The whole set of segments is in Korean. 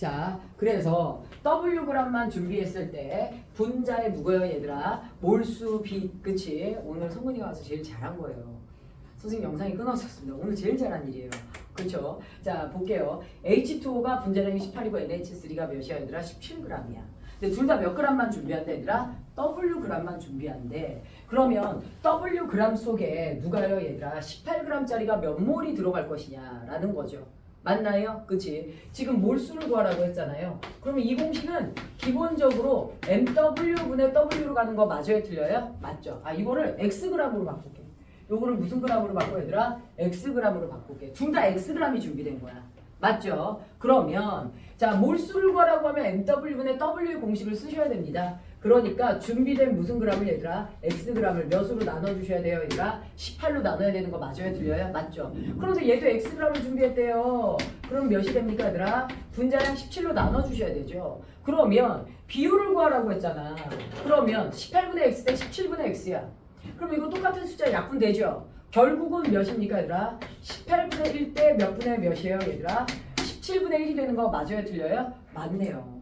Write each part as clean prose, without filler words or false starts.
자, 그래서 Wg만 준비했을 때 분자에 누구예요 얘들아? 몰수 비, 그치? 오늘 성근이가 와서 제일 잘한 거예요. 선생님 영상이 끊어졌습니다. 오늘 제일 잘한 일이에요. 그렇죠? 자, 볼게요. H2O가 분자량이 18이고 NH3가 몇이야 얘들아? 17g이야. 근데 둘 다 몇 g만 준비한대 얘들아? Wg만 준비한대. 그러면 Wg 속에 누가요 얘들아? 18g짜리가 몇 몰이 들어갈 것이냐라는 거죠. 맞나요? 그치? 지금 몰수를 구하라고 했잖아요. 그러면 이 공식은 기본적으로 MW분의 W로 가는 거 맞아요? 틀려요? 맞죠? 아, 이거를 Xg으로 바꿀게. 요거를 무슨 그램으로 바꿔 얘들아? Xg으로 바꿀게. 둘 다 Xg이 준비된 거야. 맞죠? 그러면 자, 몰수를 구하라고 하면 MW분의 W 공식을 쓰셔야 됩니다. 그러니까 준비된 무슨 그램을 얘들아? Xg을 몇으로 나눠주셔야 돼요 얘들아? 18로 나눠야 되는 거 맞아요? 들려요? 맞죠? 그런데 얘도 Xg을 준비했대요. 그럼 몇이 됩니까 얘들아? 분자량 17로 나눠주셔야 되죠. 그러면 비율을 구하라고 했잖아. 그러면 18분의 X 대 17분의 X야. 그럼 이거 똑같은 숫자 약분되죠? 결국은 몇입니까 얘들아? 18분의 1 대 몇 분의 몇이에요 얘들아? 17분의 1이 되는 거 맞아요? 틀려요? 맞네요.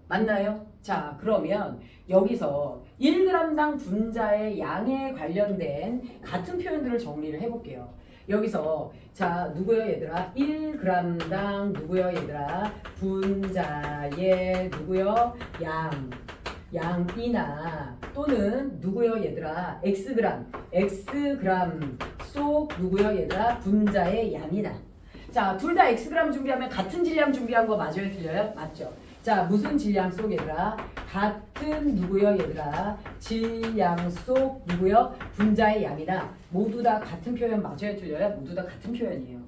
맞나요? 자, 그러면 여기서 1g당 분자의 양에 관련된 같은 표현들을 정리를 해볼게요. 여기서 자, 누구요 얘들아? 1g당 누구요 얘들아? 분자의 누구요? 양이나 또는 누구요 얘들아? Xg 속 누구요 얘들아? 분자의 양이나. 자, 둘 다 Xg 준비하면 같은 질량 준비한 거 맞아요? 틀려요? 맞죠? 자, 무슨 질량 속 얘들아? 같은 누구요 얘들아? 질량 속 누구요? 분자의 양이나. 모두 다 같은 표현 맞아요? 틀려요? 모두 다 같은 표현이에요.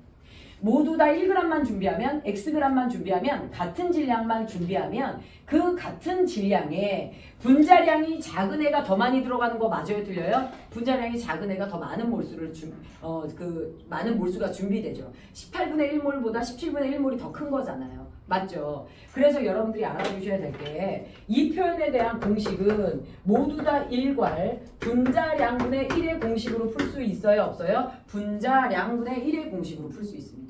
모두 다 1g만 준비하면 Xg만 준비하면 같은 질량만 준비하면 그 같은 질량에 분자량이 작은 애가 더 많이 들어가는 거 맞아요? 틀려요? 분자량이 작은 애가 더 많은 몰수를 많은 몰수가 준비되죠. 18분의 1몰보다 17분의 1몰이 더 큰 거잖아요. 맞죠? 그래서 여러분들이 알아두셔야 될 게 이 표현에 대한 공식은 모두 다 일괄 분자량분의 1의 공식으로 풀 수 있어요? 없어요? 분자량분의 1의 공식으로 풀 수 있습니다.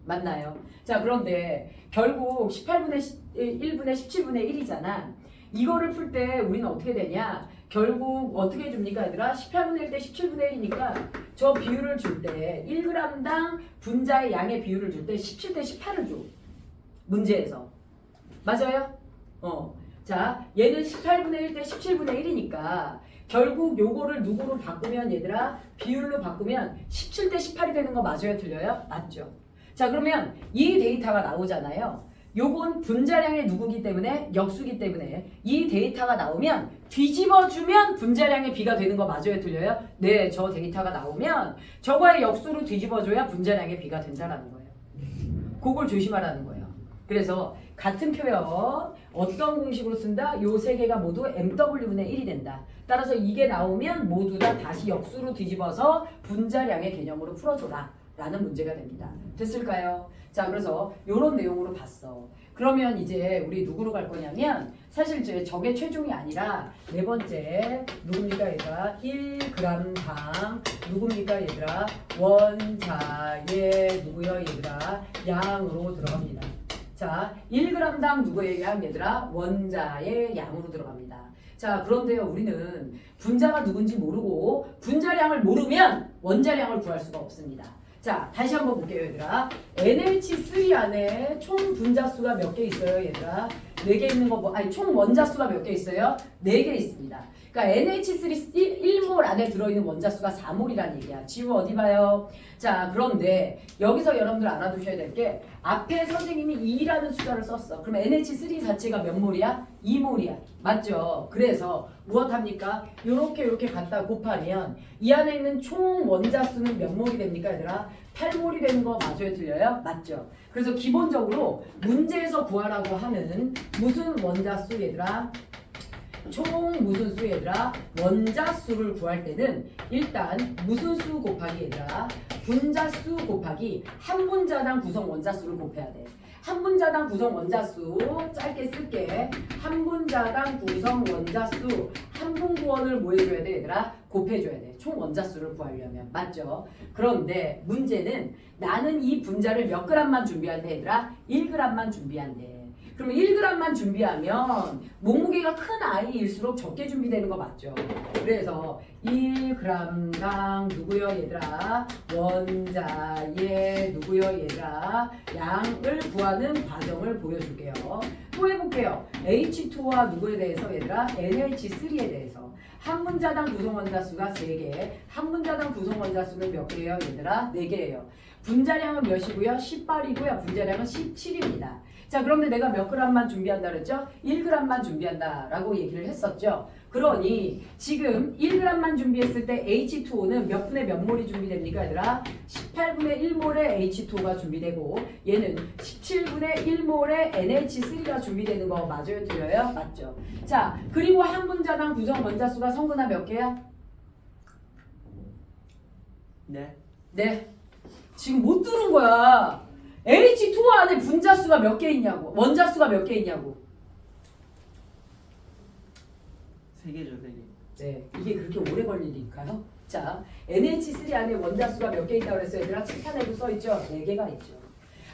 맞나요? 자, 그런데 결국 18분의 1분의 17분의 1이잖아. 이거를 풀 때 우리는 어떻게 되냐? 결국 어떻게 줍니까 얘들아? 18분의 1 대 17분의 1이니까 저 비율을 줄 때 1g당 분자의 양의 비율을 줄 때 17 대 18을 줘. 문제에서. 맞아요? 자, 얘는 18분의 1 대 17분의 1이니까 결국 요거를 누구로 바꾸면 얘들아? 비율로 바꾸면 17 대 18이 되는 거 맞아요? 틀려요? 맞죠? 자, 그러면 이 데이터가 나오잖아요. 요건 분자량의 누구기 때문에? 역수기 때문에 이 데이터가 나오면 뒤집어주면 분자량의 비가 되는 거 맞아요? 틀려요? 네, 저 데이터가 나오면 저거의 역수로 뒤집어줘야 분자량의 비가 된다는 거예요. 그걸 조심하라는 거예요. 그래서 같은 표현 어떤 공식으로 쓴다? 요 세 개가 모두 MW분의 1이 된다. 따라서 이게 나오면 모두 다 다시 역수로 뒤집어서 분자량의 개념으로 풀어줘라 라는 문제가 됩니다. 됐을까요? 자, 그래서 요런 내용으로 봤어. 그러면 이제 우리 누구로 갈 거냐면 사실 이제 저게 최종이 아니라 네 번째 누굽니까 얘들아? 1g당 누굽니까 얘들아? 원자의 누구요 얘들아? 양으로 들어갑니다. 자, 1g당 누구의 양 얘들아? 원자의 양으로 들어갑니다. 자, 그런데요 우리는 분자가 누군지 모르고 분자량을 모르면 원자량을 구할 수가 없습니다. 자, 다시 한번 볼게요 얘들아. NH3 안에 총 분자수가 몇 개 있어요 얘들아? 4개 있는 거 총 원자수가 몇 개 있어요? 4개 있습니다. 그러니까 NH3 1몰 안에 들어있는 원자수가 4몰이라는 얘기야. 지우 어디 봐요? 자, 그런데 여기서 여러분들 알아두셔야 될 게 앞에 선생님이 2라는 숫자를 썼어. 그럼 NH3 자체가 몇 몰이야? 2몰이야. 맞죠? 그래서 무엇합니까? 요렇게 갖다 곱하면 이 안에 있는 총 원자수는 몇 몰이 됩니까 얘들아? 8몰이 되는 거 맞아요? 틀려요? 맞죠? 그래서 기본적으로 문제에서 구하라고 하는 무슨 원자수 얘들아? 총 무슨 수 얘들아? 원자수를 구할 때는 일단 무슨 수 곱하기 얘들아? 분자수 곱하기 한 분자당 구성 원자수를 곱해야 돼. 한 분자당 구성 원자수 짧게 쓸게. 한 분자당 구성 원자수 한 분구원을 뭐 해줘야 돼 얘들아? 곱해줘야 돼. 총 원자수를 구하려면. 맞죠? 그런데 문제는 나는 이 분자를 몇 g만 준비한대 얘들아? 1g만 준비한대. 그러면 1g만 준비하면 몸무게가 큰 아이일수록 적게 준비되는 거 맞죠? 그래서 1g당 누구요 얘들아? 원자의 누구요 얘들아? 양을 구하는 과정을 보여줄게요. 또 해볼게요. H2와 누구에 대해서 얘들아? NH3에 대해서. 한 분자당 구성 원자수가 3개, 한 분자당 구성 원자수는 몇 개예요 얘들아? 4개예요. 분자량은 몇이고요? 18이고요. 분자량은 17입니다. 자, 그런데 내가 몇 g만 준비한다 그랬죠? 1g만 준비한다 라고 얘기를 했었죠. 그러니 지금 1g만 준비했을 때 H2O는 몇 분의 몇 몰이 준비됩니까 얘들아? 18분의 1몰의 H2O가 준비되고 얘는 17분의 1몰의 NH3가 준비되는 거 맞아요? 틀려요? 맞죠? 자, 그리고 한 분자당 구성 원자수가 성분화 몇 개야? 네. 네. 지금 못 들은 거야. H2O 안에 분자수가 몇 개 있냐고. 원자수가 몇 개 있냐고. 3개죠, 3개. 네, 이게 그렇게 오래 걸리니까요. 자, NH3 안에 원자수가 몇 개 있다고 그랬어요? 얘들아, 칠판에도 써있죠? 4개가 있죠.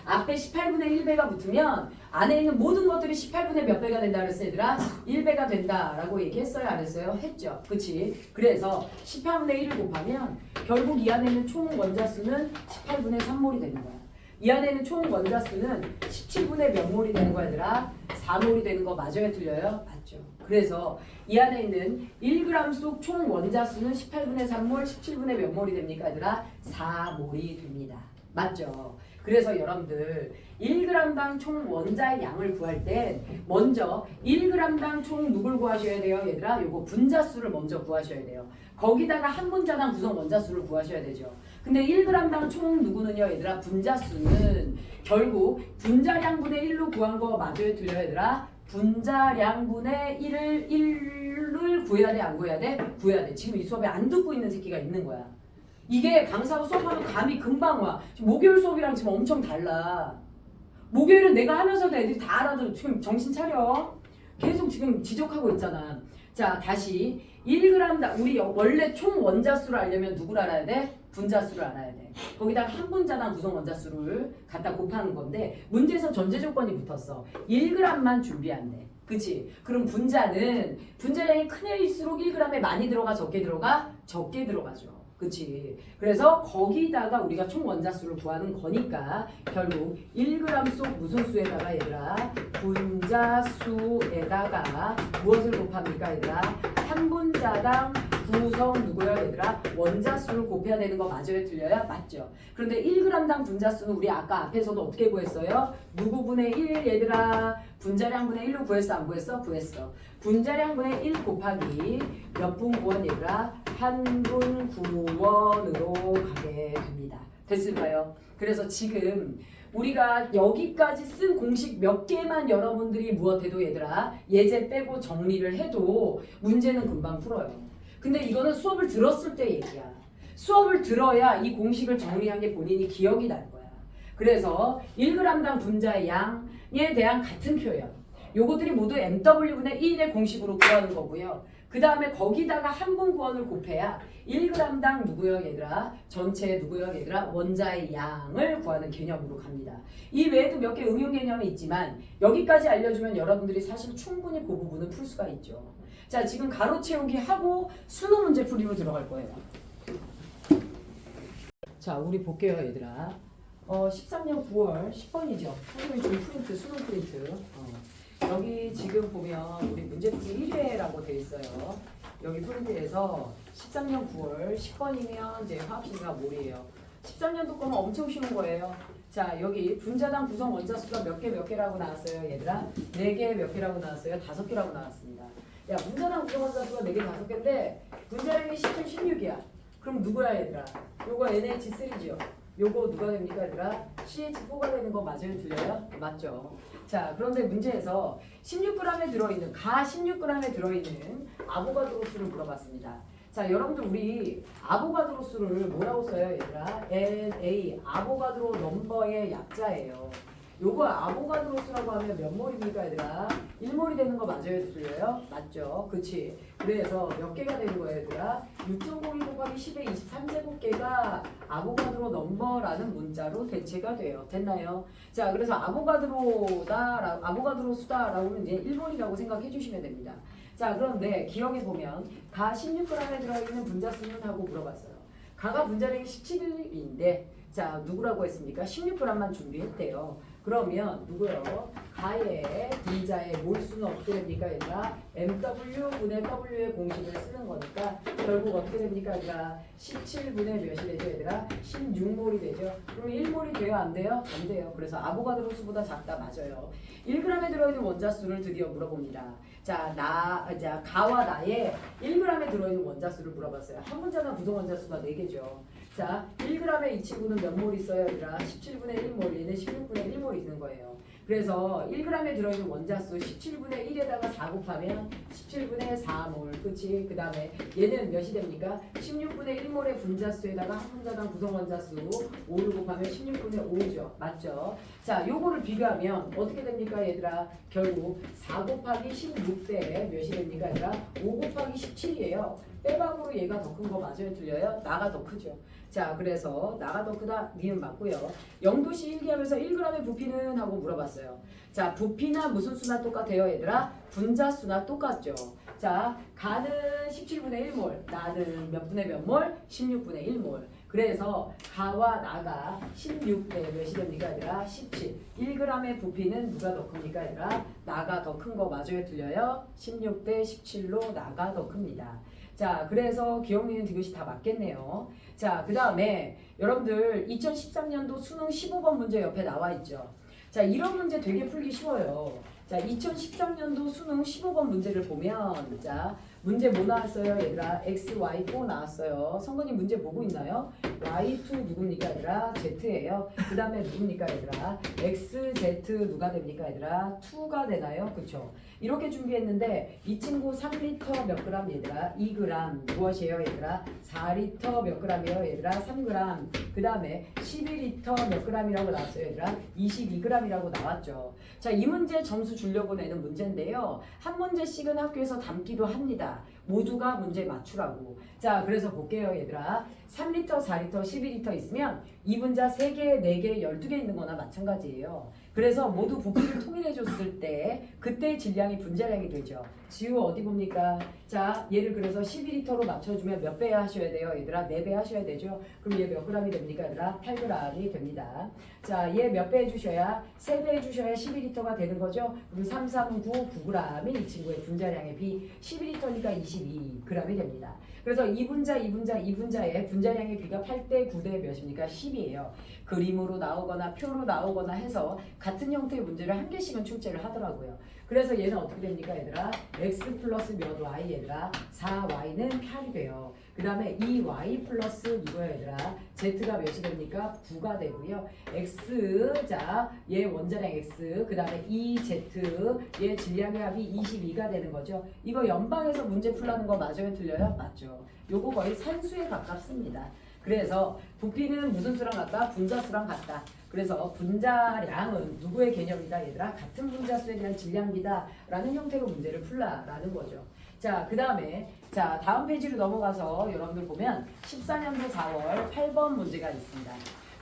앞에 18분의 1배가 붙으면 안에 있는 모든 것들이 18분의 몇 배가 된다 그랬어요? 얘들아, 1배가 된다라고 얘기했어요? 안 했어요? 했죠. 그치? 그래서 18분의 1을 곱하면 결국 이 안에 있는 총 원자수는 18분의 3몰이 되는 거야. 이 안에 있는 총 원자수는 17분의 몇 몰이 되는 거야 얘들아? 4몰이 되는 거 맞아요? 틀려요? 맞죠. 그래서 이 안에 있는 1g 속 총 원자수는 18분의 3몰, 17분의 몇 몰이 됩니까 얘들아? 4몰이 됩니다. 맞죠? 그래서 여러분들 1g당 총 원자의 양을 구할 땐 먼저 1g당 총 누굴 구하셔야 돼요 얘들아? 요거 분자수를 먼저 구하셔야 돼요. 거기다가 한 분자당 구성 원자수를 구하셔야 되죠. 근데 1g당 총 누구는요 얘들아? 분자수는 결국 분자량분의 1로 구한 거 맞아요? 틀려요 얘들아? 분자량분의 1을 구해야 돼? 안 구해야 돼? 구해야 돼. 지금 이 수업에 안 듣고 있는 새끼가 있는 거야. 이게 강사하고 수업하면 감이 금방 와. 지금 목요일 수업이랑 지금 엄청 달라. 목요일은 내가 하면서도 애들이 다 알아들어. 지금 정신 차려. 계속 지금 지적하고 있잖아. 자, 다시 1g당 우리 원래 총 원자수를 알려면 누구를 알아야 돼? 분자수를 알아야 돼. 거기다가 한 분자당 구성 원자수를 갖다 곱하는 건데 문제에서 전제 조건이 붙었어. 1g만 준비한대. 그치? 그럼 분자는 분자량이 큰 애일수록 1g에 많이 들어가 적게 들어가? 적게 들어가죠. 그치? 그래서 거기다가 우리가 총 원자수를 구하는 거니까 결국 1g 속 무슨 수에다가 얘들아? 분자수에다가 무엇을 곱합니까 얘들아? 한 분자당 구성 누구야 얘들아? 원자수를 곱해야 되는 거 맞아요? 틀려요? 맞죠? 그런데 1g당 분자수는 우리 아까 앞에서도 어떻게 구했어요? 누구분의 1 얘들아? 분자량분의 1로 구했어? 안 구했어? 구했어. 분자량분의 1 곱하기 몇 분 구원 얘들아? 한 분 구원으로 가게 됩니다. 됐을까요? 그래서 지금 우리가 여기까지 쓴 공식 몇 개만 여러분들이 무엇해도 얘들아 예제 빼고 정리를 해도 문제는 금방 풀어요. 근데 이거는 수업을 들었을 때 얘기야. 수업을 들어야 이 공식을 정리한 게 본인이 기억이 날 거야. 그래서 1g당 분자의 양에 대한 같은 표현. 요것들이 모두 MW분의 1의 공식으로 구하는 거고요. 그 다음에 거기다가 한 분 구원을 곱해야 1g당 누구요 얘들아? 전체 누구요 얘들아? 원자의 양을 구하는 개념으로 갑니다. 이 외에도 몇 개 응용 개념이 있지만 여기까지 알려주면 여러분들이 사실 충분히 그 부분은 풀 수가 있죠. 자, 지금 가로 채우기 하고 수능 문제 풀이로 들어갈 거예요. 자, 우리 볼게요 얘들아. 13년 9월 10번이죠. 선생님이 준 프린트, 수능 프린트. 여기 지금 보면 우리 문제풀이 1회라고 돼 있어요. 여기 프린트에서 13년 9월 10번이면 이제 화학식이가 뭘이에요. 13년도 거는 엄청 쉬운 거예요. 자, 여기 분자당 구성 원자수가 몇 개라고 나왔어요 얘들아? 4개 몇 개라고 나왔어요? 5개라고 나왔습니다. 야, 분자당 구성 원자수가 4개 5개인데 분자량이 17, 16이야. 그럼 누구야 얘들아? 요거 NH3죠. 요거 누가 됩니까 얘들아? CH4가 되는 거 맞아요? 틀려요? 맞죠? 자, 그런데 문제에서 16g에 들어있는 가 16g에 들어있는 아보가드로 수를 물어봤습니다. 자, 여러분들 우리 아보가드로 수를 뭐라고 써요 얘들아? NA 아보가드로 넘버의 약자예요. 요거 아보가드로수라고 하면 몇 몰입니까 얘들아? 1몰이 되는 거 맞아요? 틀려요? 맞죠? 그치? 그래서 몇 개가 되는 거예요 얘들아? 6.02 곱하기 10의 23제곱개가 아보가드로 넘버라는 문자로 대체가 돼요. 됐나요? 자, 그래서 아보가드로 수다라고 하면 이제 1몰이라고 생각해 주시면 됩니다. 자, 그런데 기억해 보면 가 16g에 들어있는 분자수는 하고 물어봤어요. 가가 분자량이 17인데 자, 누구라고 했습니까? 16g만 준비했대요. 그러면 누구요? 가의 분자의 몰수는 어떻게 됩니까? 얘들아 MW분의 W의 공식을 쓰는 거니까 결국 어떻게 됩니까? 얘들아 17분의 몇이 되죠? 얘들아 16몰이 되죠? 그럼 1몰이 돼요? 안 돼요? 안 돼요. 그래서 아보가드로 수보다 작다. 맞아요. 1g에 들어있는 원자수를 드디어 물어봅니다. 자, 가와 나의 1g에 들어있는 원자수를 물어봤어요. 한 분자당 구성 원자수가 4개죠. 자, 1g의 이 친구는 몇 몰 있어요? 얘들아 17분의 1몰, 얘는 16분의 1몰 있는 거예요. 그래서 1g에 들어있는 원자수 17분의 1에다가 4 곱하면 17분의 4몰. 그치? 그 다음에 얘는 몇이 됩니까? 16분의 1몰의 분자수에다가 한 분자당 구성 원자수 5를 곱하면 16분의 5죠. 맞죠? 자, 요거를 비교하면 어떻게 됩니까? 얘들아 결국 4 곱하기 16대 몇이 됩니까? 얘들아 5 곱하기 17이에요. 빼박으로 얘가 더 큰 거 맞아요? 틀려요? 나가 더 크죠. 자, 그래서 나가 더 크다 니은 맞고요. 0도씨 1기 하면서 1g의 부피는 하고 물어봤어요. 자, 부피나 무슨 수나 똑같아요 얘들아? 분자수나 똑같죠. 자, 가는 17분의 1몰, 나는 몇 분의 몇 몰? 16분의 1몰. 그래서 가와 나가 16대 몇이 됩니까 얘들아? 17. 1g의 부피는 누가 더 큽니까 얘들아? 나가 더 큰 거 맞아요? 틀려요? 16대 17로 나가 더 큽니다. 자, 그래서 기억니은 디귿이 다 맞겠네요. 자, 그 다음에 여러분들 2013년도 수능 15번 문제 옆에 나와 있죠. 자, 이런 문제 되게 풀기 쉬워요. 자, 2013년도 수능 15번 문제를 보면 자, 문제 뭐 나왔어요 얘들아? X, Y, 4 나왔어요. 성건이 문제 보고 있나요? Y2 누굽니까 얘들아? Z예요. 그 다음에 누굽니까 얘들아? X, Z 누가 됩니까 얘들아? 2가 되나요? 그쵸? 이렇게 준비했는데 이 친구 3리터 몇 그램 얘들아? 2g. 무엇이에요 얘들아? 4리터 몇 그램이에요 얘들아? 3g. 그 다음에 12리터 몇 그램이라고 나왔어요 얘들아? 22g이라고 나왔죠. 자, 이 문제 점수 주려고 내는 문제인데요. 한 문제씩은 학교에서 담기도 합니다. 모두가 문제 맞추라고. 자, 그래서 볼게요 얘들아. 3리터, 4리터, 12리터 있으면 이 분자 3개, 4개, 12개 있는 거나 마찬가지예요. 그래서 모두 부피를 통일해 줬을 때 그때 질량이 분자량이 되죠. 지우 어디 봅니까? 자, 얘를 그래서 12리터로 맞춰주면 몇 배 하셔야 돼요 얘들아? 4배 하셔야 되죠. 그럼 얘 몇 g이 됩니까 얘들아? 8g이 됩니다. 자, 얘 몇 배 해주셔야? 3배 해주셔야 12리터가 되는 거죠. 그럼 3, 3, 9, 9g이 이 친구의 분자량의 비 12리터니까 22g이 됩니다. 그래서 이 분자의 분자량의 비가 8대 9대 몇입니까? 10이에요. 그림으로 나오거나 표로 나오거나 해서 같은 형태의 문제를 한 개씩은 출제를 하더라고요. 그래서 얘는 어떻게 됩니까 얘들아? x 플러스 몇 y 얘들아? 4y는 8이 돼요. 그 다음에 2y 플러스 누구야 얘들아? z가 몇이 됩니까? 9가 되고요. x 자, 얘 원자량 x 그 다음에 2z 얘 질량의 합이 22가 되는 거죠. 이거 연방에서 문제 풀라는 거 맞아요? 틀려요? 맞죠. 요거 거의 산수에 가깝습니다. 그래서 부피는 무슨 수랑 같다? 분자수랑 같다. 그래서 분자량은 누구의 개념이다 얘들아? 같은 분자수에 대한 질량비다 라는 형태로 문제를 풀라라는 거죠. 자, 그 다음에 자, 다음 페이지로 넘어가서 여러분들 보면 14년도 4월 8번 문제가 있습니다.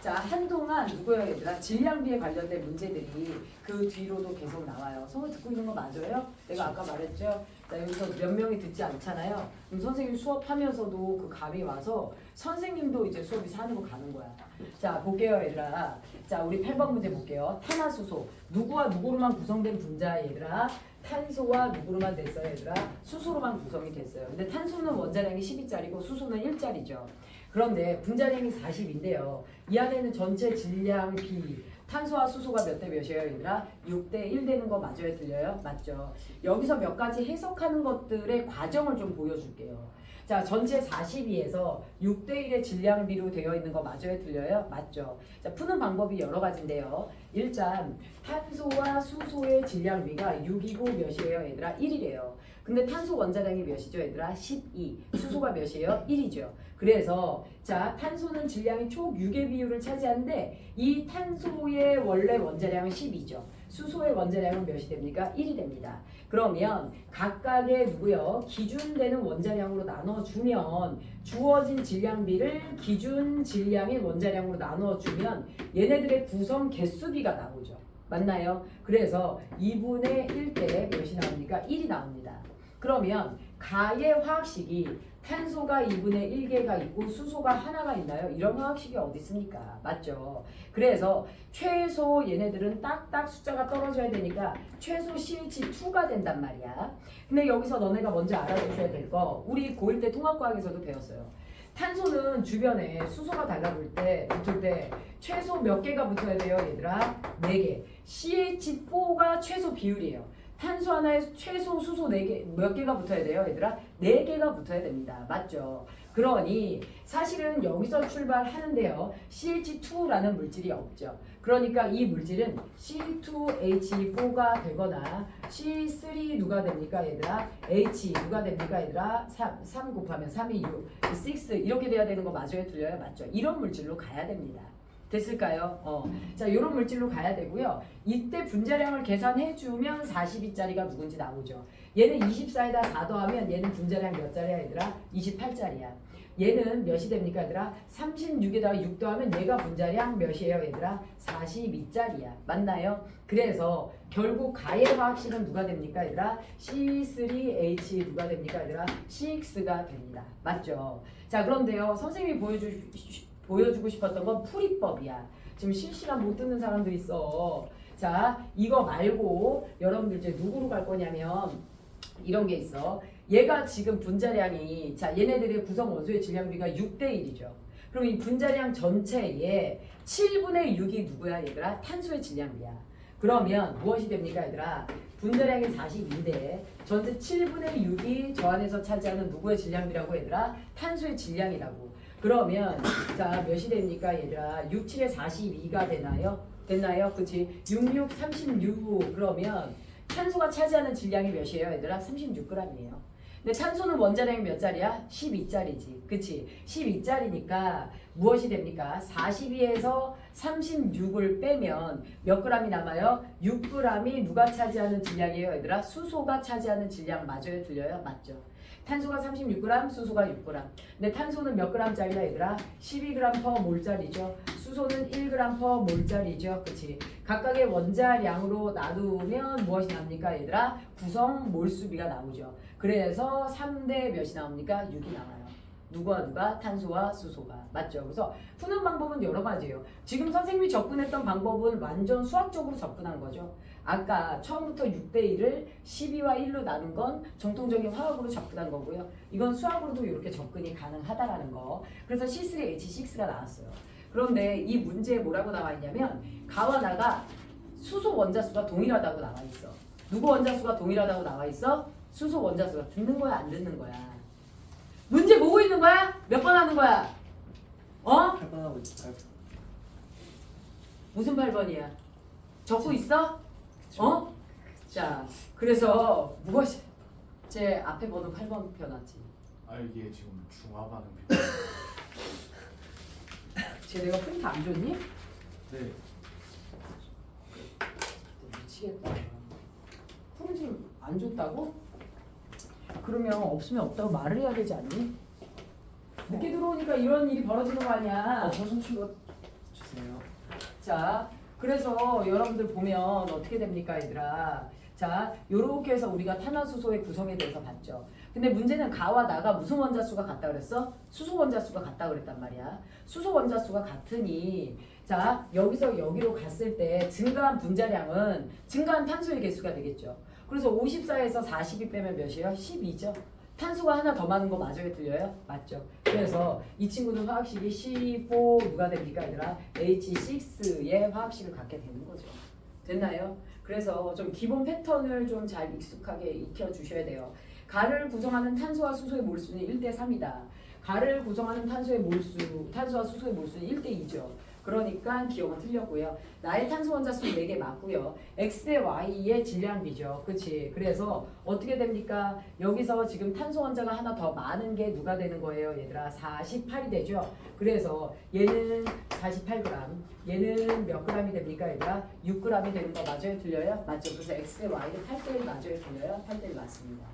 자, 한동안 누구예요 얘들아? 질량비에 관련된 문제들이 그 뒤로도 계속 나와요. 성을 듣고 있는 거 맞아요? 내가 아까 말했죠? 자, 여기서 몇 명이 듣지 않잖아요. 그럼 선생님 수업하면서도 그 감이 와서 선생님도 이제 수업이 산으로 가는 거야. 자, 볼게요 얘들아. 자, 우리 8번 문제 볼게요. 탄화수소 누구와 누구로만 구성된 분자 얘들아? 탄소와 누구로만 됐어요 얘들아? 수소로만 구성이 됐어요. 근데 탄소는 원자량이 12짜리고 수소는 1짜리죠. 그런데 분자량이 40인데요. 이 안에는 전체 질량 비 탄소와 수소가 몇 대 몇이에요 얘들아? 6대 1 되는 거 맞아요? 틀려요? 맞죠. 여기서 몇 가지 해석하는 것들의 과정을 좀 보여줄게요. 자, 전체 42에서 6대 1의 질량비로 되어 있는 거 맞아요? 틀려요? 맞죠. 자, 푸는 방법이 여러 가지인데요. 일단 탄소와 수소의 질량비가 6이고 몇이에요 얘들아? 1이래요. 근데 탄소 원자량이 몇이죠, 얘들아? 12. 수소가 몇이에요? 1이죠. 그래서 자, 탄소는 질량의 총6의 비율을 차지하는데 이 탄소의 원래 원자량은 10이죠. 수소의 원자량은 몇이 됩니까? 1이 됩니다. 그러면 각각의 누구요? 기준되는 원자량으로 나눠주면 주어진 질량비를 기준 질량의 원자량으로 나눠주면 얘네들의 구성 개수비가 나오죠. 맞나요? 그래서 2분의 1 대 몇이 나옵니까? 1이 나옵니다. 그러면 가의 화학식이 탄소가 2분의 1개가 있고 수소가 하나가 있나요? 이런 화학식이 어디 있습니까? 맞죠? 그래서 최소 얘네들은 딱딱 숫자가 떨어져야 되니까 최소 CH2가 된단 말이야. 근데 여기서 너네가 먼저 알아두셔야 될 거 우리 고1 때 통합과학에서도 배웠어요. 탄소는 주변에 수소가 달라붙을 때 최소 몇 개가 붙어야 돼요, 얘들아? 4개. CH4가 최소 비율이에요. 탄소 하나에 최소 수소 4개, 몇 개가 붙어야 돼요, 얘들아? 4개가 붙어야 됩니다. 맞죠? 그러니 사실은 여기서 출발하는데요. CH2라는 물질이 없죠. 그러니까 이 물질은 C2H4가 되거나 C3 누가 됩니까, 얘들아? H 누가 됩니까, 얘들아? 3 곱하면 3이 6, 6 이렇게 돼야 되는 거 맞아요, 틀려요? 맞죠? 이런 물질로 가야 됩니다. 됐을까요? 자, 이런 물질로 가야 되고요. 이때 분자량을 계산해주면 42짜리가 누군지 나오죠. 얘는 24에다 4 더하면 얘는 분자량 몇 짜리야, 얘들아? 28짜리야. 얘는 몇이 됩니까, 얘들아? 36에다가 6 더하면 얘가 분자량 몇이에요, 얘들아? 42짜리야. 맞나요? 그래서 결국 가의 화학식은 누가 됩니까, 얘들아? C3H 누가 됩니까, 얘들아? CX가 됩니다. 맞죠? 자, 그런데요. 선생님이 보여주고 싶었던 건 풀이법이야. 지금 실시간 못 듣는 사람들 있어. 자, 이거 말고 여러분들 이제 누구로 갈 거냐면 이런 게 있어. 얘가 지금 분자량이 자, 얘네들의 구성 원소의 질량비가 6대 1이죠. 그럼 이 분자량 전체에 7분의 6이 누구야, 얘들아? 탄소의 질량비야. 그러면 무엇이 됩니까, 얘들아? 분자량이 42인데 전체 7분의 6이 저 안에서 차지하는 누구의 질량비라고, 얘들아? 탄소의 질량이라고. 그러면 자, 몇이 됩니까, 얘들아? 6, 7에 42가 되나요? 됐나요? 그치? 6, 6, 36 그러면 탄소가 차지하는 질량이 몇이에요, 얘들아? 36g이에요. 근데 탄소는 원자량이 몇 짜리야? 12짜리지. 그치? 12짜리니까 무엇이 됩니까? 42에서 36을 빼면 몇 g이 남아요? 6g이 누가 차지하는 질량이에요, 얘들아? 수소가 차지하는 질량 맞아요, 틀려요? 맞죠? 탄소가 36g, 수소가 6g. 근데 탄소는 몇 g짜리야, 얘들아? 12g/몰짜리죠. 수소는 1g/몰짜리죠. 그치? 각각의 원자량으로 나누면 무엇이 납니까, 얘들아? 구성 몰수비가 나오죠. 그래서 3대 몇이 나옵니까? 6이 나와요. 누가? 탄소와 수소가. 맞죠? 그래서 푸는 방법은 여러 가지예요. 지금 선생님이 접근했던 방법은 완전 수학적으로 접근한 거죠. 아까 처음부터 6대 1을 12와 1로 나눈 건 정통적인 화학으로 접근한 거고요. 이건 수학으로도 이렇게 접근이 가능하다라는 거. 그래서 C3H6가 나왔어요. 그런데 이 문제에 뭐라고 나와 있냐면 가와 나가 수소 원자수가 동일하다고 나와 있어. 누구 원자수가 동일하다고 나와 있어? 수소 원자수가. 듣는 거야, 안 듣는 거야? 문제 보고 있는 거야? 몇 번 하는 거야? 8번 하고 있어. 8번. 무슨 8번이야? 적고 있어? 자, 그래서 무엇이 제 앞에 번호 8번 펴놨지. 아 이게 지금 중화반응. 쟤 내가 프린트 안 줬니? 네. 미치겠다. 프린트 안 줬다고? 그러면 없으면 없다고 말을 해야 되지 않니? 늦게 들어오니까 이런 일이 벌어지는 거 아니야. 선수가 주세요. 자, 그래서 여러분들 보면 어떻게 됩니까, 얘들아? 자, 요렇게 해서 우리가 탄화수소의 구성에 대해서 봤죠. 근데 문제는 가와 나가 무슨 원자수가 같다 그랬어? 수소 원자수가 같다 그랬단 말이야. 수소 원자수가 같으니 자, 여기서 여기로 갔을 때 증가한 분자량은 증가한 탄소의 개수가 되겠죠. 그래서 54에서 42 빼면 몇이에요? 12죠. 탄소가 하나 더 많은 거 맞아요, 틀려요? 맞죠. 그래서 이 친구는 화학식이 C4 누가 됩니까, 얘들아? H6의 화학식을 갖게 되는 거죠. 됐나요? 그래서 좀 기본 패턴을 좀 잘 익숙하게 익혀주셔야 돼요. 가를 구성하는 탄소와 수소의 몰수는 1대 3이다. 가를 구성하는 탄소와 수소의 몰수는 1대 2죠. 그러니까 기호가 틀렸고요. 나의 탄소 원자 수 4개 맞고요. X 대 Y의 질량비죠. 그치? 그래서 어떻게 됩니까? 여기서 지금 탄소 원자가 하나 더 많은 게 누가 되는 거예요? 얘들아 48이 되죠. 그래서 얘는 48g, 얘는 몇 g이 됩니까? 얘들아 6g이 되는 거 맞아요? 틀려요? 맞죠? 그래서 X 대 Y는 8대1 맞아요? 틀려요? 8대1 맞습니다.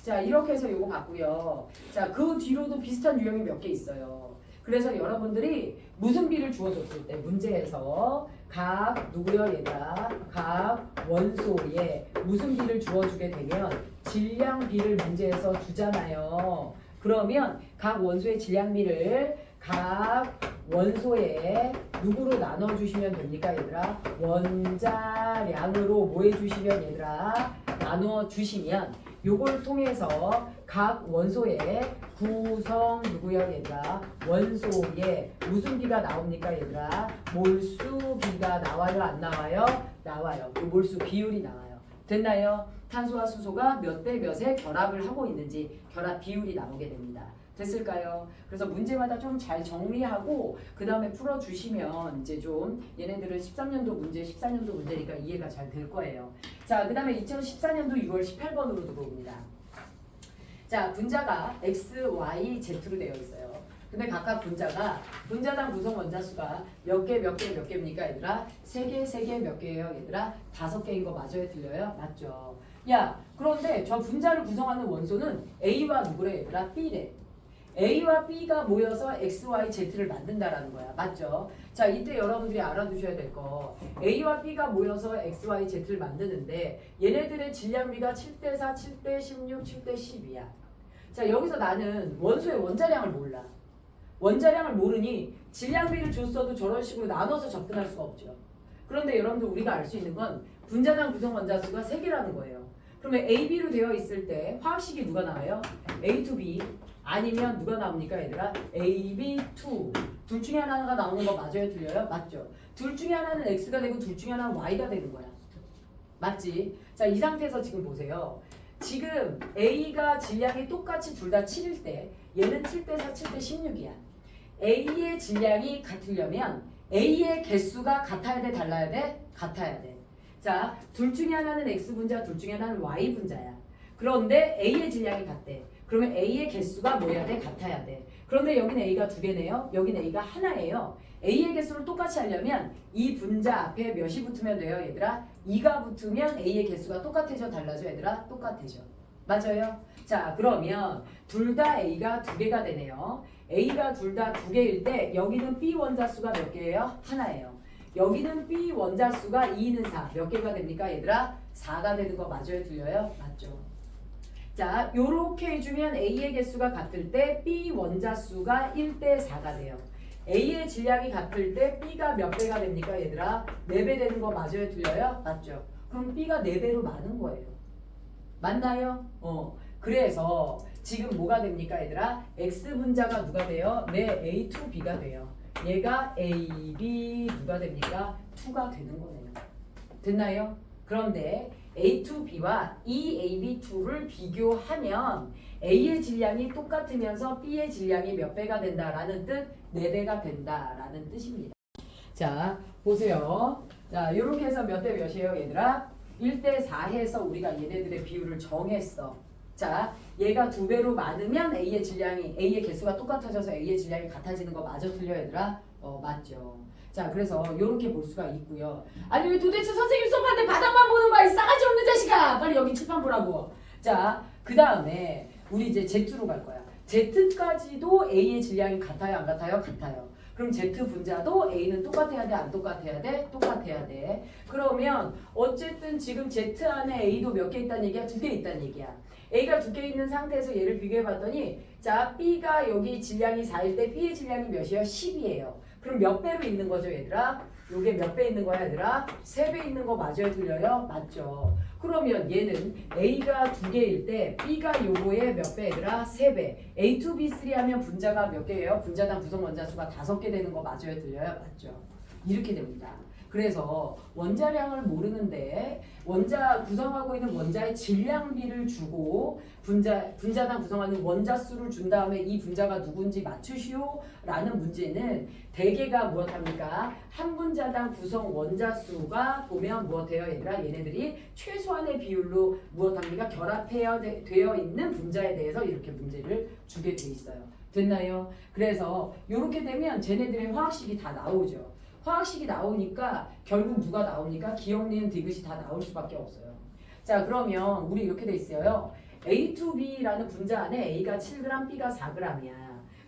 자, 이렇게 해서 요거 봤고요. 자, 그 뒤로도 비슷한 유형이 몇 개 있어요. 그래서 여러분들이 무슨 비를 주어줬을 때 문제에서 각 누구요 얘들아? 각 원소에 무슨 비를 주어주게 되면 질량비를 문제에서 주잖아요. 그러면 각 원소의 질량비를 각 원소에 누구로 나눠주시면 됩니까 얘들아? 원자량으로 뭐 해주시면 얘들아? 나눠주시면 요걸 통해서 각 원소의 구성 누구요 얘들아? 원소에 무슨 비가 나옵니까 얘들아? 몰수비가 나와요 안 나와요? 나와요. 그 몰수 비율이 나와요. 됐나요? 탄소와 수소가 몇 대 몇에 결합을 하고 있는지 결합 비율이 나오게 됩니다. 됐을까요? 그래서 문제마다 좀 잘 정리하고 그 다음에 풀어주시면 이제 좀 얘네들은 13년도 문제, 14년도 문제니까 이해가 잘 될 거예요. 자, 그 다음에 2014년도 6월 18번으로 들어옵니다. 자, 분자가 X, Y, Z로 되어 있어요. 근데 각각 분자당 구성 원자수가 몇 개입니까 얘들아? 3개, 3개 몇 개예요 얘들아? 5개인 거 맞아요 틀려요? 맞죠. 야, 그런데 저 분자를 구성하는 원소는 A와 누구래 얘들아? B래. A와 B가 모여서 X, Y, Z를 만든다라는 거야. 맞죠? 자, 이때 여러분들이 알아두셔야 될 거. A와 B가 모여서 X, Y, Z를 만드는데 얘네들의 질량비가 7대4, 7대16, 7대12야. 자, 여기서 나는 원소의 원자량을 몰라. 원자량을 모르니 질량비를 줬어도 저런 식으로 나눠서 접근할 수가 없죠. 그런데 여러분들 우리가 알 수 있는 건 분자당 구성 원자수가 3개라는 거예요. 그러면 A, B로 되어 있을 때 화학식이 누가 나와요? A to B 아니면 누가 나옵니까 얘들아? A, B, 2 둘 중에 하나가 나오는 거 맞아요? 틀려요? 맞죠? 둘 중에 하나는 X가 되고 둘 중에 하나는 Y가 되는 거야. 맞지? 자, 이 상태에서 지금 보세요. 지금 A가 질량이 똑같이 둘 다 7일 때 얘는 7대4, 7대16이야. A의 질량이 같으려면 A의 개수가 같아야 돼? 달라야 돼? 같아야 돼. 자, 둘 중에 하나는 X분자, 둘 중에 하나는 Y분자야. 그런데 A의 질량이 같대. 그러면 A의 개수가 뭐여야 돼? 같아야 돼. 그런데 여기는 A가 2개네요. 여기는 A가 하나예요. A의 개수를 똑같이 하려면 이 분자 앞에 몇이 붙으면 돼요 얘들아? 2가 붙으면 A의 개수가 똑같아져 달라져 얘들아? 똑같아져. 맞아요? 자, 그러면 둘 다 A가 2개가 되네요. A가 둘 다 2개일 때 여기는 B 원자수가 몇 개예요? 하나예요. 여기는 B 원자수가 2는 4. 몇 개가 됩니까 얘들아? 4가 되는 거 맞아요? 틀려요? 맞죠? 자, 요렇게 해주면 A의 개수가 같을 때 B 원자수가 1대4가 돼요. A의 질량이 같을 때 B가 몇 배가 됩니까 얘들아? 4배 되는 거 맞아요? 틀려요? 맞죠? 그럼 B가 4배로 많은 거예요. 맞나요? 그래서 지금 뭐가 됩니까 얘들아? X분자가 누가 돼요? 네, A to B가 돼요. 얘가 A, B 누가 됩니까? 2가 되는 거네요. 됐나요? 그런데 A to B와 이 AB2를 비교하면 A의 질량이 똑같으면서 B의 질량이 몇 배가 된다라는 뜻? 4배가 된다라는 뜻입니다. 자, 보세요. 자, 이렇게 해서 몇 대 몇이에요 얘들아? 1대4 해서 우리가 얘네들의 비율을 정했어. 자, 얘가 2배로 많으면 A의 질량이 A의 개수가 똑같아져서 A의 질량이 같아지는 거 맞아 틀려 얘들아? 맞죠. 자, 그래서 이렇게 볼 수가 있고요. 아니 왜 도대체 선생님 수업하는데 바닥만 보는 거야 이 싸가지 없는 자식아! 빨리 여기 칠판 보라고. 자, 그 다음에 우리 이제 Z로 갈 거야. Z까지도 A의 질량이 같아요 안 같아요? 같아요. 그럼 Z 분자도 A는 똑같아야 돼? 안 똑같아야 돼? 똑같아야 돼. 그러면 어쨌든 지금 Z 안에 A도 몇 개 있다는 얘기야? 2개 있다는 얘기야. A가 2개 있는 상태에서 얘를 비교해 봤더니 자, B가 여기 질량이 4일 때 B의 질량이 몇이에요? 10이에요. 그럼 몇 배로 있는 거죠 얘들아? 요게 몇 배 있는 거야 얘들아? 3배 있는 거 맞아요? 틀려요? 맞죠. 그러면 얘는 A가 2개일 때 B가 요거의 몇 배 얘들아? 3배. A to B3 하면 분자가 몇 개예요? 분자당 구성 원자수가 5개 되는 거 맞아요? 틀려요? 맞죠. 이렇게 됩니다. 그래서 원자량을 모르는데 원자 구성하고 있는 원자의 질량비를 주고 분자당 구성하는 원자 수를 준 다음에 이 분자가 누군지 맞추시오라는 문제는 대개가 무엇합니까? 한 분자당 구성 원자 수가 보면 무엇해요 얘들아? 얘네들이 최소한의 비율로 무엇합니까? 결합되어 있는 분자에 대해서 이렇게 문제를 주게 돼 있어요. 됐나요? 그래서 이렇게 되면 쟤네들의 화학식이 다 나오죠. 화학식이 나오니까 결국 누가 나옵니까? 기억, 니은, 디귿이 다 나올 수밖에 없어요. 자 그러면 우리 이렇게 돼 있어요. A2B라는 분자 안에 A가 7g, B가 4g이야.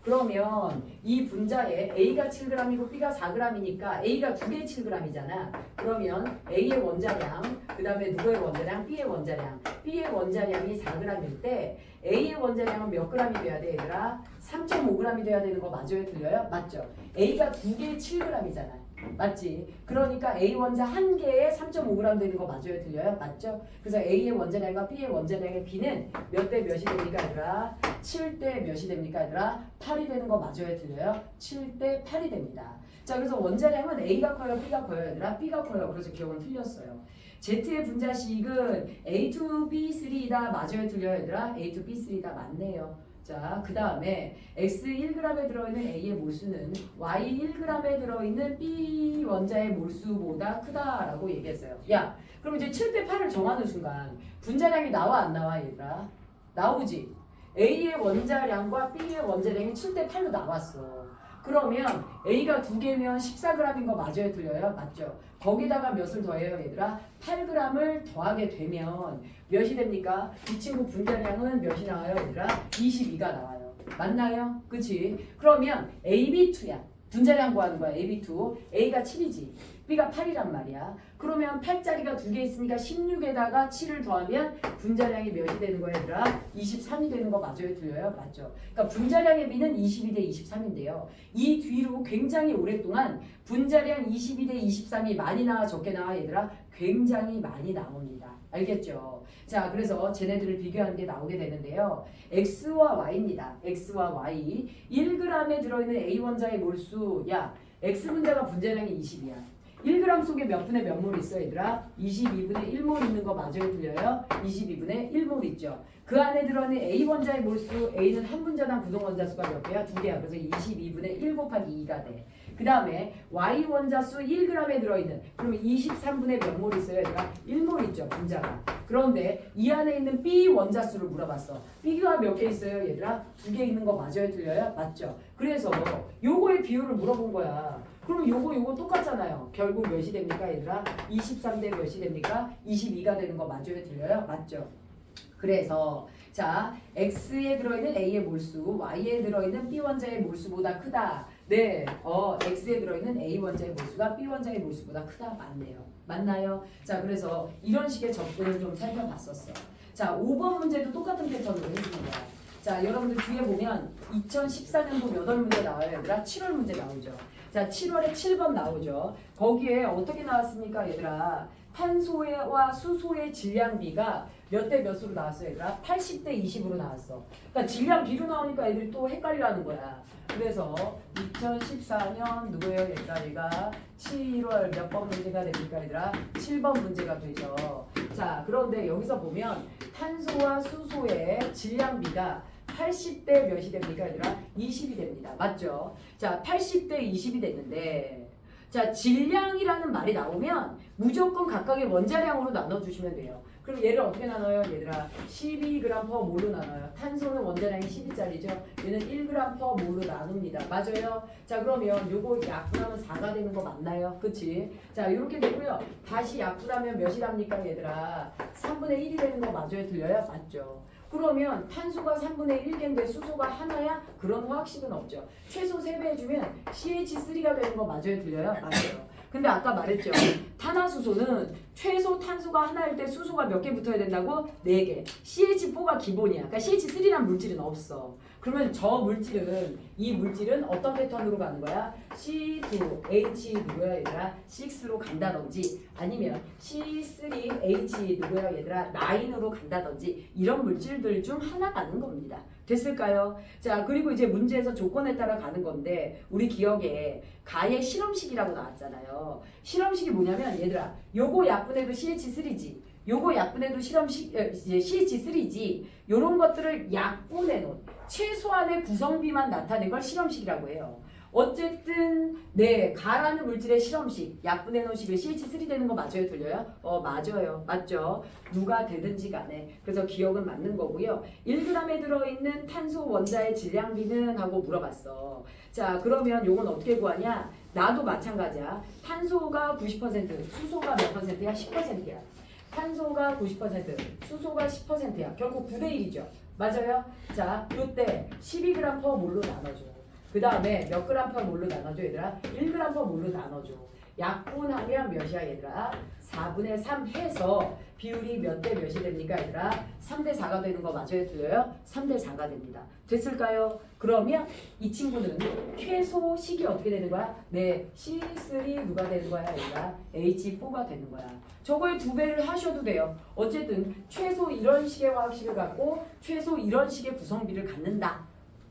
그러면 이 분자에 A가 7g이고 B가 4g이니까 A가 두 개 7g이잖아. 그러면 A의 원자량, 그 다음에 누구의 원자량? B의 원자량. B의 원자량이 4g일 때 A의 원자량은 몇 g이 돼야 돼 얘들아? 3.5g이 돼야 되는 거 맞아요? 틀려요? 맞죠? A가 두 개 7g이잖아. 맞지? 그러니까 A 원자 한 개에 3.5g 되는 거 맞아요? 틀려요? 맞죠? 그래서 A의 원자량과 B의 원자량의 B는 몇 대 몇이 됩니까 얘들아? 7대 몇이 됩니까 얘들아? 8이 되는 거 맞아요? 틀려요? 7대 8이 됩니다. 자 그래서 원자량은 A가 커요? B가 커요? 얘들아? B가 커요. 그래서 기억은 틀렸어요. Z의 분자식은 A2B3이다. 맞아요? 틀려요? 얘들아? A2B3다. 맞네요. 자, 그 다음에 X 1g에 들어있는 A의 몰수는 Y 1g에 들어있는 B 원자의 몰수보다 크다라고 얘기했어요. 야, 그럼 이제 7대 8을 정하는 순간 분자량이 나와 안 나와 얘들아? 나오지. A의 원자량과 B의 원자량이 7대 8로 나왔어. 그러면 A가 두 개면 14g인 거 맞아요? 틀려요? 맞죠? 거기다가 몇을 더해요 얘들아? 8g을 더하게 되면 몇이 됩니까? 이 친구 분자량은 몇이 나와요 얘들아? 22가 나와요. 맞나요? 그치? 그러면 AB2야. 분자량 구하는 거야 AB2. A가 7이지. B가 8이란 말이야. 그러면 8짜리가 두 개 있으니까 16에다가 7을 더하면 분자량이 몇이 되는 거야 얘들아? 23이 되는 거 맞아요? 틀려요? 맞죠? 그러니까 분자량의 B는 22대 23인데요. 이 뒤로 굉장히 오랫동안 분자량 22대 23이 많이 나와 적게 나와 얘들아? 굉장히 많이 나옵니다. 알겠죠? 자 그래서 쟤네들을 비교하는 게 나오게 되는데요. X와 Y입니다. X와 Y 1g에 들어있는 A 원자의 몰수 야 X 분자가 분자량이 20이야. 1g 속에 몇 분의 몇 몰 있어 얘들아? 22분의 1몰 있는 거 맞아요? 틀려요? 22분의 1몰 있죠. 그 안에 들어있는 A 원자의 몰수 A는 한 분자당 구성 원자 수가 몇 개야? 두 개야. 그래서 22분의 1 곱하기 2가 돼. 그 다음에 Y 원자 수 1g에 들어있는 그러면 23분의 몇 몰 있어요 얘들아? 1몰 있죠 분자가. 그런데 이 안에 있는 B 원자 수를 물어봤어. B가 몇 개 있어요 얘들아? 두 개 있는 거 맞아요? 틀려요? 맞죠. 그래서 요거의 비율을 물어본 거야. 그럼 요거 똑같잖아요. 결국 몇이 됩니까 얘들아? 23대 몇이 됩니까? 22가 되는 거 맞아요? 틀려요? 맞죠. 그래서 자 X에 들어있는 A의 몰수 Y에 들어있는 B 원자의 몰수보다 크다. 네, X에 들어있는 A 원자의 몰수가 B 원자의 몰수보다 크다. 맞네요. 맞나요? 자 그래서 이런 식의 접근을 좀 살펴봤었어. 자 5번 문제도 똑같은 패턴으로 해주는 거야. 자 여러분들 뒤에 보면 2014년도 몇 월 문제 나와요 얘들아? 7월 문제 나오죠. 자 7월에 7번 나오죠. 거기에 어떻게 나왔습니까 얘들아? 탄소와 수소의 질량비가 몇 대 몇으로 나왔어요 얘들아? 80대 20으로 나왔어. 그러니까 질량 비로 나오니까 애들이 또 헷갈려 하는 거야. 그래서 2014년 누구예요 얘들아? 얘가 7월 몇 번 문제가 됩니까 얘들아? 7번 문제가 되죠. 자 그런데 여기서 보면 탄소와 수소의 질량비가 80대 몇이 됩니까 얘들아? 20이 됩니다. 맞죠? 자 80대 20이 됐는데 자 질량이라는 말이 나오면 무조건 각각의 원자량으로 나눠주시면 돼요. 그럼 얘를 어떻게 나눠요 얘들아? 12g/몰로 나눠요. 탄소는 원자량이 12짜리죠. 얘는 1g/몰로 나눕니다. 맞아요? 자 그러면 요거 약분하면 4가 되는 거 맞나요? 그치? 자 이렇게 되고요. 다시 약분하면 몇이 답니까 얘들아? 3분의 1이 되는 거 맞아요? 틀려요? 맞죠? 그러면 탄소가 3분의 1개인데 수소가 하나야? 그런 화학식은 없죠. 최소 3배 해주면 CH3가 되는 거 맞아요? 틀려요? 맞아요. 근데 아까 말했죠. 탄화수소는 최소 탄소가 하나일 때 수소가 몇 개 붙어야 된다고? 4개. CH4가 기본이야. 그러니까 CH3란 물질은 없어. 그러면 저 물질은 이 물질은 어떤 패턴으로 가는 거야? C2H 누구야 얘들아? 6로 간다든지 아니면 C3H 누구야 얘들아? 9으로 간다든지 이런 물질들 중 하나 가는 겁니다. 됐을까요? 자, 그리고 이제 문제에서 조건에 따라 가는 건데 우리 기억에 가의 실험식이라고 나왔잖아요. 실험식이 뭐냐면 얘들아 요거 약분해도 CH3지 요거 약분해도 실험식 이제 CH3지 요런 것들을 약분해 놓은 최소한의 구성비만 나타낸 걸 실험식이라고 해요. 어쨌든 네 가라는 물질의 실험식 약분해 놓은 식을 CH3 되는 거 맞아요 틀려요? 맞아요 맞죠? 누가 되든지 간에 그래서 기억은 맞는 거고요. 1g에 들어있는 탄소 원자의 질량비는 하고 물어봤어. 자 그러면 요건 어떻게 구하냐? 나도 마찬가지야. 탄소가 90% 수소가 몇 %야? 10%야. 탄소가 90% 수소가 10%야. 결국 9대 1이죠. 맞아요? 자 요때 12g per 몰로 나눠줘. 그 다음에 몇 그램 per 몰로 나눠줘 얘들아? 1g per 몰로 나눠줘. 약분하면 몇이야 얘들아? 4분의 3 해서 비율이 몇 대 몇이 됩니까 얘들아? 3대 4가 되는 거 맞아요 틀려요? 3대 4가 됩니다. 됐을까요? 그러면 이 친구는 최소식이 어떻게 되는 거야? 네 C3 누가 되는 거야 얘들아? H4가 되는 거야. 저거의 2배를 하셔도 돼요. 어쨌든 최소 이런 식의 화학식을 갖고 최소 이런 식의 구성비를 갖는다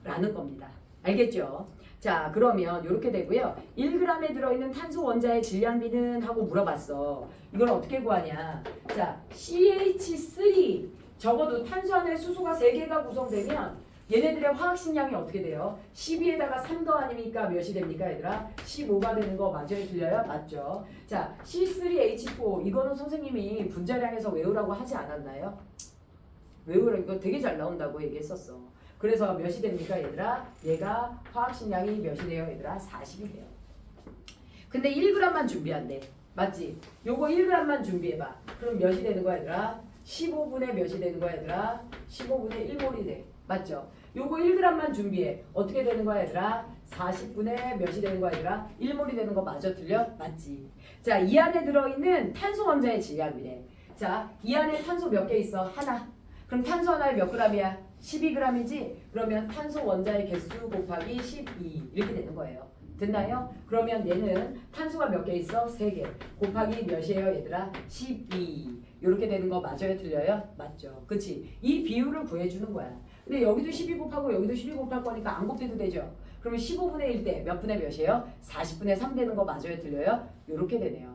라는 겁니다. 알겠죠? 자 그러면 이렇게 되고요. 1g에 들어있는 탄소 원자의 질량비는 하고 물어봤어. 이걸 어떻게 구하냐? 자 CH3 적어도 탄소 안에 수소가 3개가 구성되면 얘네들의 화학식량이 어떻게 돼요? 12에다가 3 더하니까 몇이 됩니까 얘들아? 15가 되는 거 맞아요 틀려요? 맞죠? 자 C3H4 이거는 선생님이 분자량에서 외우라고 하지 않았나요? 외우라 이거 되게 잘 나온다고 얘기했었어. 그래서 몇이 됩니까 얘들아? 얘가 화학식량이 몇이 돼요 얘들아? 40이 돼요. 근데 1g만 준비한대. 맞지? 요거 1g만 준비해봐. 그럼 몇이 되는 거야 얘들아? 15분의 몇이 되는 거야 얘들아? 15분의 1몰이 돼. 맞죠? 요거 1g만 준비해. 어떻게 되는 거야 얘들아? 40분의 몇이 되는 거야 얘들아? 1몰이 되는 거 맞아 틀려? 맞지? 자, 이 안에 들어있는 탄소 원자의 질량이래. 자, 이 안에 탄소 몇 개 있어? 하나. 그럼 탄소 하나에 몇 g이야? 12g이지? 그러면 탄소 원자의 개수 곱하기 12 이렇게 되는 거예요. 됐나요? 그러면 얘는 탄소가 몇 개 있어? 3개. 곱하기 몇이에요 얘들아? 12 이렇게 되는 거 맞아요 틀려요? 맞죠. 그치? 이 비율을 구해주는 거야. 근데 여기도 12 곱하고 여기도 12 곱할 거니까 안 곱해도 되죠. 그러면 15분의 1 대 몇 분의 몇이에요? 40분의 3 되는 거 맞아요 틀려요? 이렇게 되네요.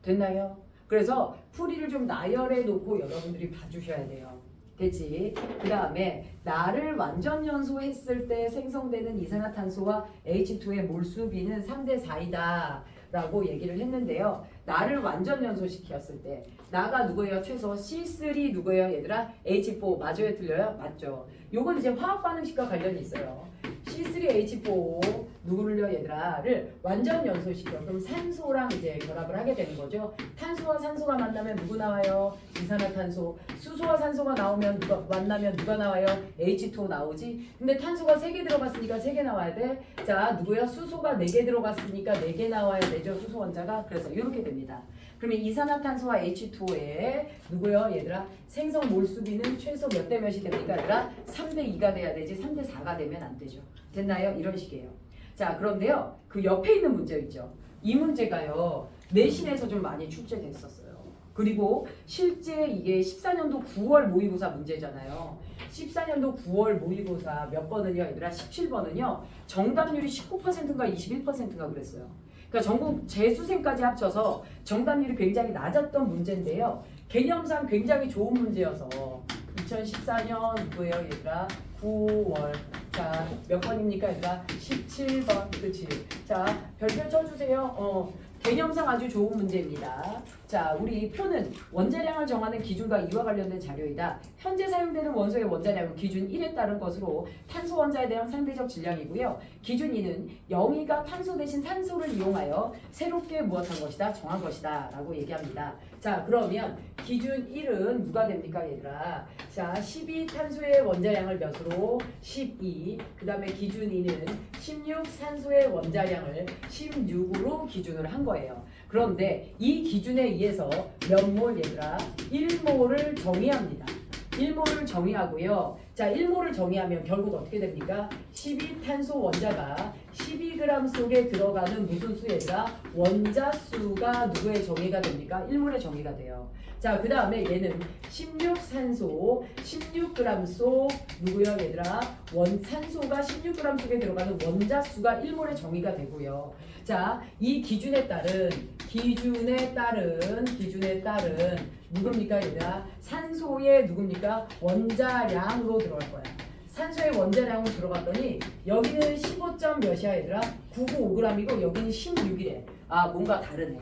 됐나요? 그래서 풀이를 좀 나열해 놓고 여러분들이 봐주셔야 돼요. 됐지? 그 다음에 나를 완전 연소했을 때 생성되는 이산화탄소와 H2의 몰수비는 3대 4이다 라고 얘기를 했는데요. 나를 완전 연소시켰을 때 나가 누구예요? 최소 C3 누구예요 얘들아? H4 맞아요 틀려요? 맞죠. 요건 이제 화학 반응식과 관련이 있어요. C3H4 누구를요 얘들아를 완전 연소시켜. 그럼 산소랑 이제 결합을 하게 되는 거죠. 탄소와 산소가 만나면 누구 나와요? 이산화탄소. 수소와 산소가 나오면 만나면 누가 나와요? H2O 나오지. 근데 탄소가 3개 들어갔으니까 3개 나와야 돼. 자 누구요? 수소가 4개 들어갔으니까 4개 나와야 되죠. 수소 원자가. 그래서 이렇게 됩니다. 그러면 이산화탄소와 H2O의 누구요 얘들아? 생성 몰수비는 최소 몇 대 몇이 됩니까 얘들아? 3대 2가 돼야 되지 3대 4가 되면 안 되죠. 됐나요? 이런 식이에요. 자 그런데요 그 옆에 있는 문제 있죠. 이 문제가요 내신에서 좀 많이 출제됐었어요. 그리고 실제 이게 14년도 9월 모의고사 문제잖아요. 14년도 9월 모의고사 몇 번은요 얘들아? 17번은요 정답률이 19%인가 21%인가 그랬어요. 그러니까 전국 재수생까지 합쳐서 정답률이 굉장히 낮았던 문제인데요. 개념상 굉장히 좋은 문제여서 2014년 누구예요 얘들아? 9월. 자, 몇 번입니까 얘들아? 17번. 그치? 자, 별표 쳐주세요. 개념상 아주 좋은 문제입니다. 자, 우리 표는 원자량을 정하는 기준과 이와 관련된 자료이다. 현재 사용되는 원소의 원자량은 기준 1에 따른 것으로 탄소 원자에 대한 상대적 질량이고요. 기준 2는 영희가 탄소 대신 산소를 이용하여 새롭게 무엇한 것이다? 정한 것이다. 라고 얘기합니다. 자, 그러면 기준 1은 누가 됩니까 얘들아? 자, 12탄소의 원자량을 몇으로? 12. 그 다음에 기준 2는 16산소의 원자량을 16으로 기준을 한 거예요. 그런데 이 기준에 의해서 몇 몰 얘들아? 1몰을 정의합니다. 1몰을 정의하고요. 자, 1몰을 정의하면 결국 어떻게 됩니까? 12탄소 원자가 12g 속에 들어가는 무슨 수 얘들아? 원자 수가 누구의 정의가 됩니까? 1몰의 정의가 돼요. 자, 그 다음에 얘는 16산소 16g 속 누구요 얘들아? 산소가 16g 속에 들어가는 원자 수가 1몰의 정의가 되고요. 자, 이 기준에 따른 누굽니까 얘들아? 산소의 누굽니까? 원자량으로 들어갈 거야. 산소의 원자량으로 들어갔더니 여기는 15점 몇이야 얘들아? 995g이고 여기는 16이래. 아, 뭔가 다르네.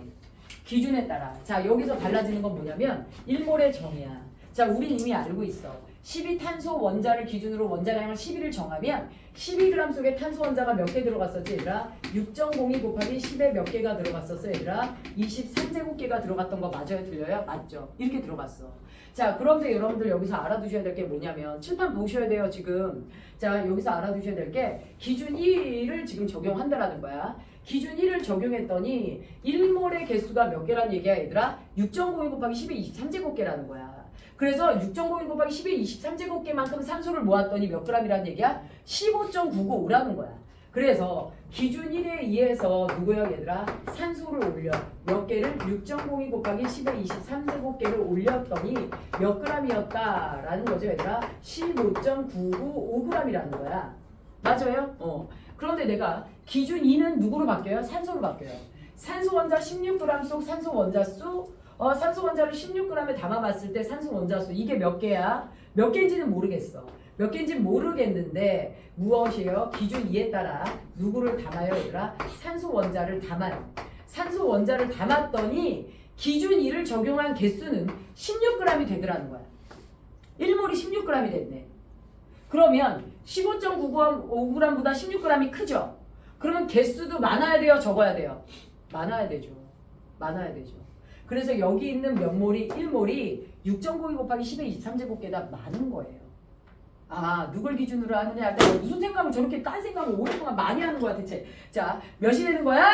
기준에 따라. 자, 여기서 달라지는 건 뭐냐면 1몰의 정의야. 자, 우린 이미 알고 있어. 12탄소 원자를 기준으로 원자량을 11을 정하면 12g 속에 탄소 원자가 몇 개 들어갔었지 얘들아? 6.02 곱하기 10에 몇 개가 들어갔었어 얘들아? 23제곱개가 들어갔던 거 맞아요? 틀려요? 맞죠? 이렇게 들어갔어. 자, 그런데 여러분들 여기서 알아두셔야 될 게 뭐냐면 칠판 보셔야 돼요 지금. 자, 여기서 알아두셔야 될 게 기준 1을 지금 적용한다라는 거야. 기준 1을 적용했더니 1몰의 개수가 몇 개란 얘기야 얘들아? 6.02 곱하기 10의 23제곱개라는 거야. 그래서 6.02 곱하기 10의 23제곱개만큼 산소를 모았더니 몇 g이라는 얘기야? 15.995라는 거야. 그래서 기준 1에 의해서 누구야 얘들아? 산소를 올려. 몇 개를? 6.02 곱하기 10의 23제곱개를 올렸더니 몇 g이었다라는 거죠 얘들아? 15.995g이라는 거야. 맞아요? 그런데 내가 기준 2는 누구로 바뀌어요? 산소로 바뀌어요. 산소 원자 16g 속 산소 원자 수 산소 원자를 16g에 담아봤을 때 산소 원자 수 이게 몇 개야? 몇 개인지는 모르겠어. 몇 개인지는 모르겠는데 무엇이에요? 기준 2에 따라 누구를 담아요 얘들아? 산소 원자를 담아요. 산소 원자를 담았더니 기준 2를 적용한 개수는 16g이 되더라는 거야. 1몰이 16g이 됐네. 그러면 15.995g보다 16g이 크죠? 그러면 개수도 많아야 돼요? 적어야 돼요? 많아야 되죠. 많아야 되죠. 그래서 여기 있는 몇 몰이 1몰이 6.92 곱하기 10의 23제곱개다 많은 거예요. 아, 누굴 기준으로 하느냐 할 때 무슨 생각을 저렇게 딴 생각을 오랫동안 많이 하는 거야 대체. 자, 몇이 되는 거야?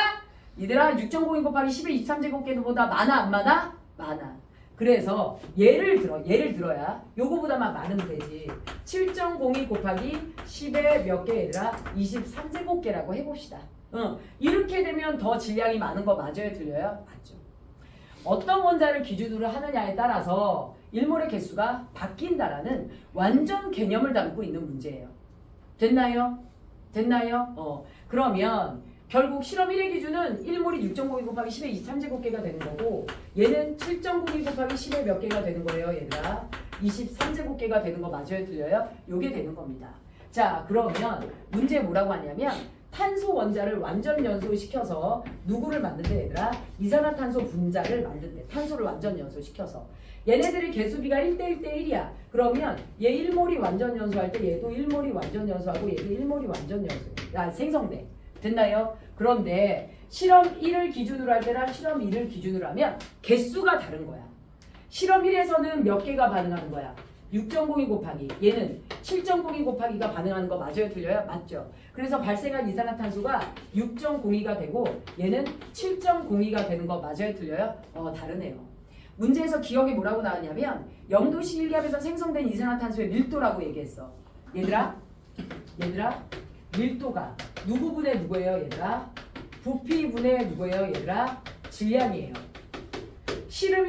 얘들아 6.92 곱하기 10의 23제곱개보다 많아 안 많아? 많아. 그래서 예를 들어야 요거보다만 많으면 되지. 7.02 곱하기 10의 몇 개 얘들아? 23제곱개라고 해봅시다. 이렇게 되면 더 질량이 많은 거 맞아요? 틀려요? 맞죠. 어떤 원자를 기준으로 하느냐에 따라서 1몰의 개수가 바뀐다라는 완전 개념을 담고 있는 문제예요. 됐나요? 그러면 결국 실험 1의 기준은 1몰이 6.92 곱하기 10의 23제곱개가 되는 거고 얘는 7.92 곱하기 10의 몇 개가 되는 거예요 얘들아? 23제곱개가 되는 거 맞아요? 틀려요? 요게 되는 겁니다. 자, 그러면 문제 뭐라고 하냐면 탄소 원자를 완전 연소시켜서 누구를 만든대 얘들아? 이산화탄소 분자를 만든대. 탄소를 완전 연소시켜서. 얘네들이 개수비가 1대1대1이야. 그러면 얘 1몰이 완전 연소할 때 얘도 1몰이 완전 연소하고 얘도 1몰이 완전 연소. 생성돼. 됐나요? 그런데 실험 1을 기준으로 할 때랑 실험 2를 기준으로 하면 개수가 다른 거야. 실험 1에서는 몇 개가 반응하는 거야? 6.02 곱하기 얘는 7.02 곱하기가 반응하는 거 맞아요? 틀려요? 맞죠? 그래서 발생한 이산화탄소가 6.02가 되고 얘는 7.02가 되는 거 맞아요? 틀려요? 다르네요. 문제에서 기억이 뭐라고 나왔냐면 0도씨 1기압에서 생성된 이산화탄소의 밀도라고 얘기했어. 얘들아 밀도가 누구분의 누구예요 얘들아? 부피분의 누구예요 얘들아? 질량이에요. 실험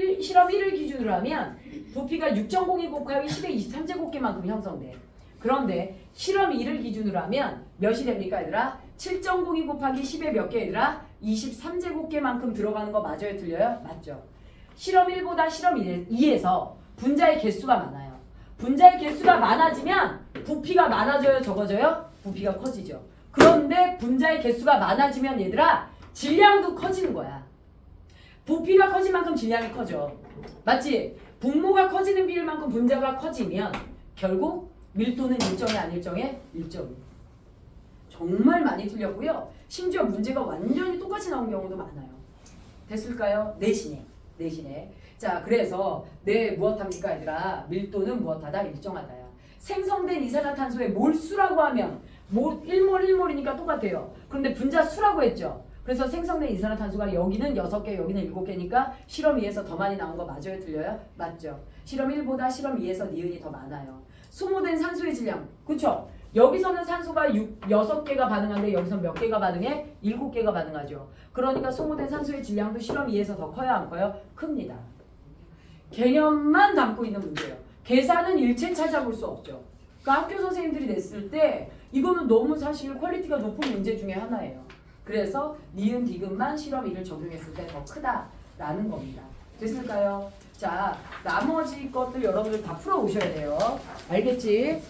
1을 기준으로 하면 부피가 6.02 곱하기 10의 23제곱개만큼 형성돼. 그런데 실험 2를 기준으로 하면 몇이 됩니까 얘들아? 7.02 곱하기 10의 몇 개 얘들아? 23제곱개만큼 들어가는 거 맞아요? 틀려요? 맞죠? 실험 1보다 실험 2에서 분자의 개수가 많아요. 분자의 개수가 많아지면 부피가 많아져요? 적어져요? 부피가 커지죠. 그런데 분자의 개수가 많아지면 얘들아 질량도 커지는 거야. 부피가 커진 만큼 질량이 커져. 맞지? 분모가 커지는 비율만큼 분자가 커지면 결국 밀도는 일정해 안 일정해? 일정해. 정말 많이 틀렸고요. 심지어 문제가 완전히 똑같이 나온 경우도 많아요. 됐을까요? 내신에. 자, 그래서 무엇합니까 얘들아? 밀도는 무엇하다? 일정하다야. 생성된 이산화탄소의 몰수라고 하면 1몰이니까 똑같아요. 그런데 분자 수라고 했죠. 그래서 생성된 이산화탄소가 여기는 6개, 여기는 7개니까 실험 2에서 더 많이 나온 거 맞아요? 틀려요? 맞죠. 실험 1보다 실험 2에서 니은이 더 많아요. 소모된 산소의 질량. 그쵸? 여기서는 산소가 6개가 반응하는데 여기서 몇 개가 반응해? 7개가 반응하죠. 그러니까 소모된 산소의 질량도 실험 2에서 더 커요? 안 커요? 큽니다. 개념만 담고 있는 문제예요. 계산은 일체 찾아볼 수 없죠. 그러니까 학교 선생님들이 냈을 때 이거는 너무 사실 퀄리티가 높은 문제 중에 하나예요. 그래서 니은 디귿만 실험 2를 적용했을 때 더 크다라는 겁니다. 됐을까요? 자, 나머지 것들 여러분들 다 풀어 오셔야 돼요. 알겠지?